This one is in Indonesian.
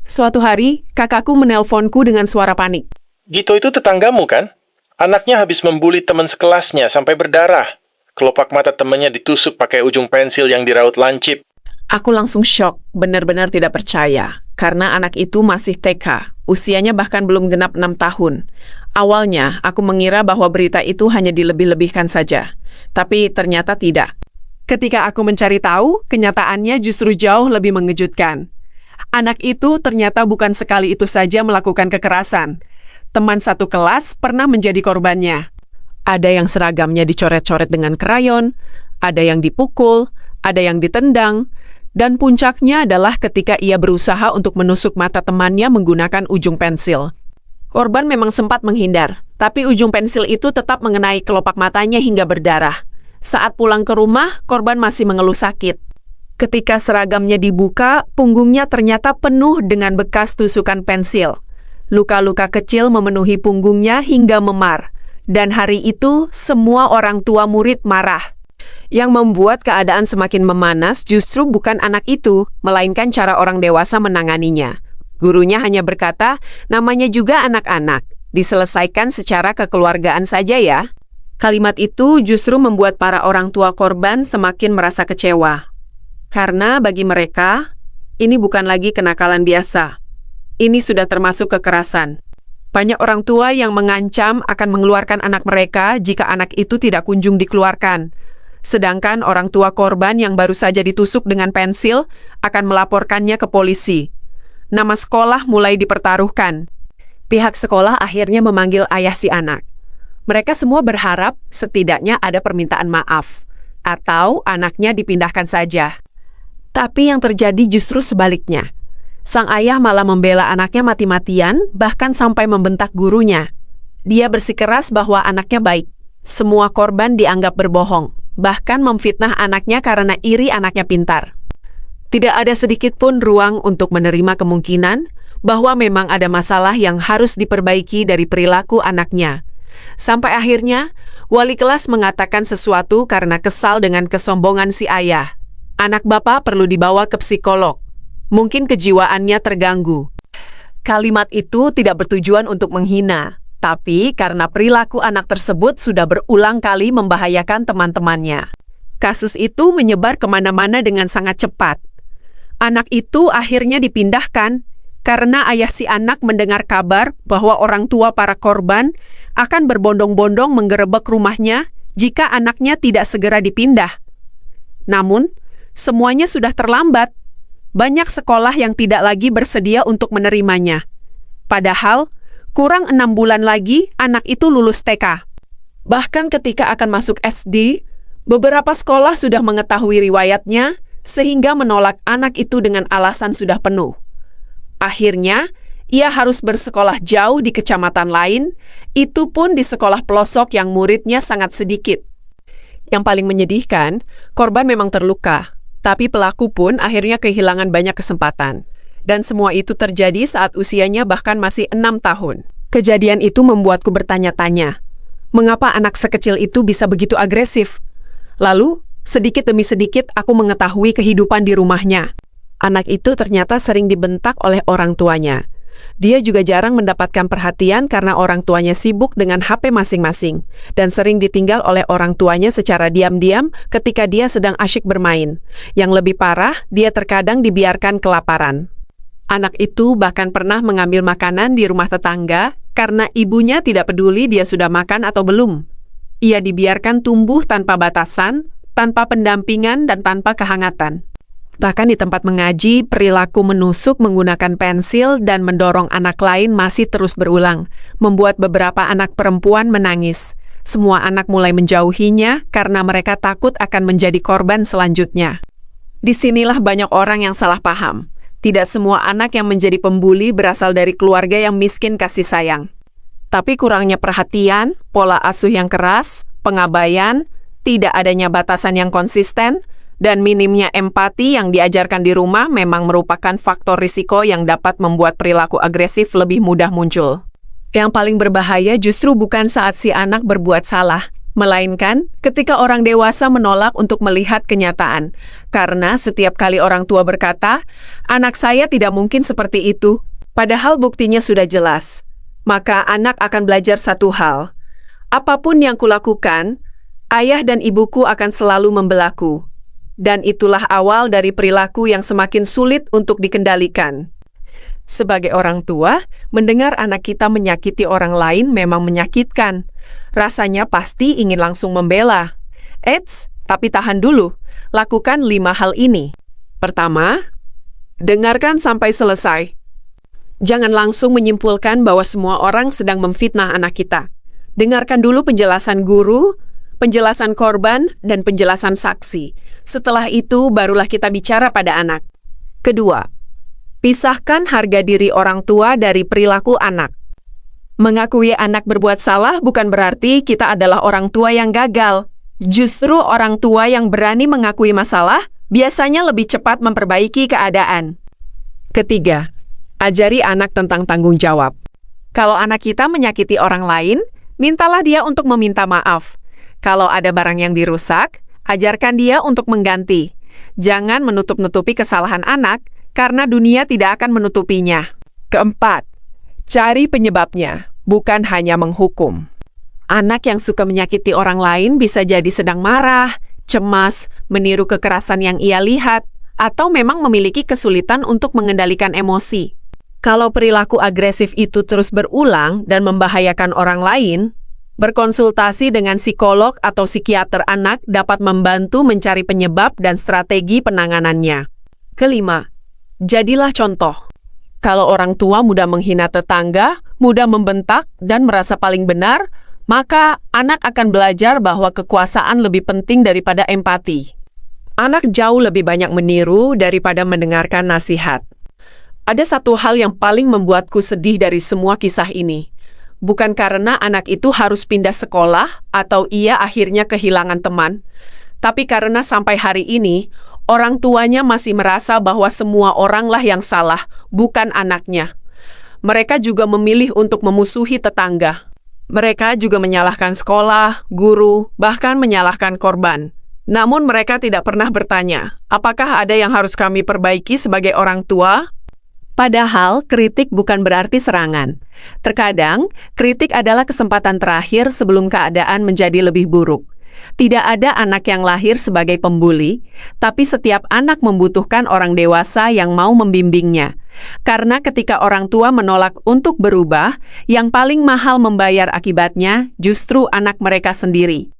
Suatu hari, kakakku menelponku dengan suara panik. Gito itu tetanggamu kan? Anaknya habis membuli teman sekelasnya sampai berdarah. Kelopak mata temannya ditusuk pakai ujung pensil yang diraut lancip. Aku langsung syok, benar-benar tidak percaya. Karena anak itu masih TK, usianya bahkan belum genap 6 tahun. Awalnya, aku mengira bahwa berita itu hanya dilebih-lebihkan saja. Tapi ternyata tidak. Ketika aku mencari tahu, kenyataannya justru jauh lebih mengejutkan. Anak itu ternyata bukan sekali itu saja melakukan kekerasan. Teman satu kelas pernah menjadi korbannya. Ada yang seragamnya dicoret-coret dengan krayon, ada yang dipukul, ada yang ditendang, dan puncaknya adalah ketika ia berusaha untuk menusuk mata temannya menggunakan ujung pensil. Korban memang sempat menghindar, tapi ujung pensil itu tetap mengenai kelopak matanya hingga berdarah. Saat pulang ke rumah, korban masih mengeluh sakit. Ketika seragamnya dibuka, punggungnya ternyata penuh dengan bekas tusukan pensil. Luka-luka kecil memenuhi punggungnya hingga memar. Dan hari itu, semua orang tua murid marah. Yang membuat keadaan semakin memanas justru bukan anak itu, melainkan cara orang dewasa menanganinya. Gurunya hanya berkata, namanya juga anak-anak. Diselesaikan secara kekeluargaan saja ya. Kalimat itu justru membuat para orang tua korban semakin merasa kecewa. Karena bagi mereka, ini bukan lagi kenakalan biasa. Ini sudah termasuk kekerasan. Banyak orang tua yang mengancam akan mengeluarkan anak mereka jika anak itu tidak kunjung dikeluarkan. Sedangkan orang tua korban yang baru saja ditusuk dengan pensil akan melaporkannya ke polisi. Nama sekolah mulai dipertaruhkan. Pihak sekolah akhirnya memanggil ayah si anak. Mereka semua berharap setidaknya ada permintaan maaf. Atau anaknya dipindahkan saja. Tapi yang terjadi justru sebaliknya. Sang ayah malah membela anaknya mati-matian, bahkan sampai membentak gurunya. Dia bersikeras bahwa anaknya baik. Semua korban dianggap berbohong, bahkan memfitnah anaknya karena iri anaknya pintar. Tidak ada sedikit pun ruang untuk menerima kemungkinan bahwa memang ada masalah yang harus diperbaiki dari perilaku anaknya. Sampai akhirnya, wali kelas mengatakan sesuatu karena kesal dengan kesombongan si ayah. Anak bapak perlu dibawa ke psikolog. Mungkin kejiwaannya terganggu. Kalimat itu tidak bertujuan untuk menghina, tapi karena perilaku anak tersebut sudah berulang kali membahayakan teman-temannya. Kasus itu menyebar kemana-mana dengan sangat cepat. Anak itu akhirnya dipindahkan karena ayah si anak mendengar kabar bahwa orang tua para korban akan berbondong-bondong menggerebek rumahnya jika anaknya tidak segera dipindah. Namun, semuanya sudah terlambat. Banyak sekolah yang tidak lagi bersedia untuk menerimanya. Padahal, kurang 6 bulan lagi anak itu lulus TK. Bahkan ketika akan masuk SD, beberapa sekolah sudah mengetahui riwayatnya sehingga menolak anak itu dengan alasan sudah penuh. Akhirnya, ia harus bersekolah jauh di kecamatan lain, itu pun di sekolah pelosok yang muridnya sangat sedikit. Yang paling menyedihkan, korban memang terluka. Tapi pelaku pun akhirnya kehilangan banyak kesempatan. Dan semua itu terjadi saat usianya bahkan masih 6 tahun. Kejadian itu membuatku bertanya-tanya, mengapa anak sekecil itu bisa begitu agresif? Lalu, sedikit demi sedikit aku mengetahui kehidupan di rumahnya. Anak itu ternyata sering dibentak oleh orang tuanya. Dia juga jarang mendapatkan perhatian karena orang tuanya sibuk dengan HP masing-masing dan sering ditinggal oleh orang tuanya secara diam-diam ketika dia sedang asyik bermain. Yang lebih parah, dia terkadang dibiarkan kelaparan. Anak itu bahkan pernah mengambil makanan di rumah tetangga karena ibunya tidak peduli dia sudah makan atau belum. Ia dibiarkan tumbuh tanpa batasan, tanpa pendampingan, dan tanpa kehangatan. Bahkan di tempat mengaji, perilaku menusuk menggunakan pensil dan mendorong anak lain masih terus berulang, membuat beberapa anak perempuan menangis. Semua anak mulai menjauhinya karena mereka takut akan menjadi korban selanjutnya. Disinilah banyak orang yang salah paham. Tidak semua anak yang menjadi pembuli berasal dari keluarga yang miskin kasih sayang. Tapi kurangnya perhatian, pola asuh yang keras, pengabaian, tidak adanya batasan yang konsisten, dan minimnya empati yang diajarkan di rumah memang merupakan faktor risiko yang dapat membuat perilaku agresif lebih mudah muncul. Yang paling berbahaya justru bukan saat si anak berbuat salah, Melainkan ketika orang dewasa menolak untuk melihat kenyataan. Karena setiap kali orang tua berkata, anak saya tidak mungkin seperti itu, padahal buktinya sudah jelas. Maka anak akan belajar satu hal. Apapun yang kulakukan, ayah dan ibuku akan selalu membelaku. Dan itulah awal dari perilaku yang semakin sulit untuk dikendalikan. Sebagai orang tua, mendengar anak kita menyakiti orang lain memang menyakitkan. Rasanya pasti ingin langsung membela. Eits, tapi tahan dulu. Lakukan 5 hal ini. Pertama, dengarkan sampai selesai. Jangan langsung menyimpulkan bahwa semua orang sedang memfitnah anak kita. Dengarkan dulu penjelasan guru, penjelasan korban, dan penjelasan saksi. Setelah itu, barulah kita bicara pada anak. Kedua, pisahkan harga diri orang tua dari perilaku anak. Mengakui anak berbuat salah bukan berarti kita adalah orang tua yang gagal. Justru orang tua yang berani mengakui masalah biasanya lebih cepat memperbaiki keadaan. Ketiga, ajari anak tentang tanggung jawab. Kalau anak kita menyakiti orang lain, mintalah dia untuk meminta maaf. Kalau ada barang yang dirusak, ajarkan dia untuk mengganti. Jangan menutup-nutupi kesalahan anak, karena dunia tidak akan menutupinya. Keempat, cari penyebabnya, bukan hanya menghukum. Anak yang suka menyakiti orang lain bisa jadi sedang marah, cemas, meniru kekerasan yang ia lihat, atau memang memiliki kesulitan untuk mengendalikan emosi. Kalau perilaku agresif itu terus berulang dan membahayakan orang lain, berkonsultasi dengan psikolog atau psikiater anak dapat membantu mencari penyebab dan strategi penanganannya. Kelima, jadilah contoh. Kalau orang tua mudah menghina tetangga, mudah membentak, dan merasa paling benar, maka anak akan belajar bahwa kekuasaan lebih penting daripada empati. Anak jauh lebih banyak meniru daripada mendengarkan nasihat. Ada satu hal yang paling membuatku sedih dari semua kisah ini. Bukan karena anak itu harus pindah sekolah atau ia akhirnya kehilangan teman, tapi karena sampai hari ini, orang tuanya masih merasa bahwa semua oranglah yang salah, bukan anaknya. Mereka juga memilih untuk memusuhi tetangga. Mereka juga menyalahkan sekolah, guru, bahkan menyalahkan korban. Namun mereka tidak pernah bertanya, apakah ada yang harus kami perbaiki sebagai orang tua? Padahal, kritik bukan berarti serangan. Terkadang, kritik adalah kesempatan terakhir sebelum keadaan menjadi lebih buruk. Tidak ada anak yang lahir sebagai pembuli, tapi setiap anak membutuhkan orang dewasa yang mau membimbingnya. Karena ketika orang tua menolak untuk berubah, yang paling mahal membayar akibatnya justru anak mereka sendiri.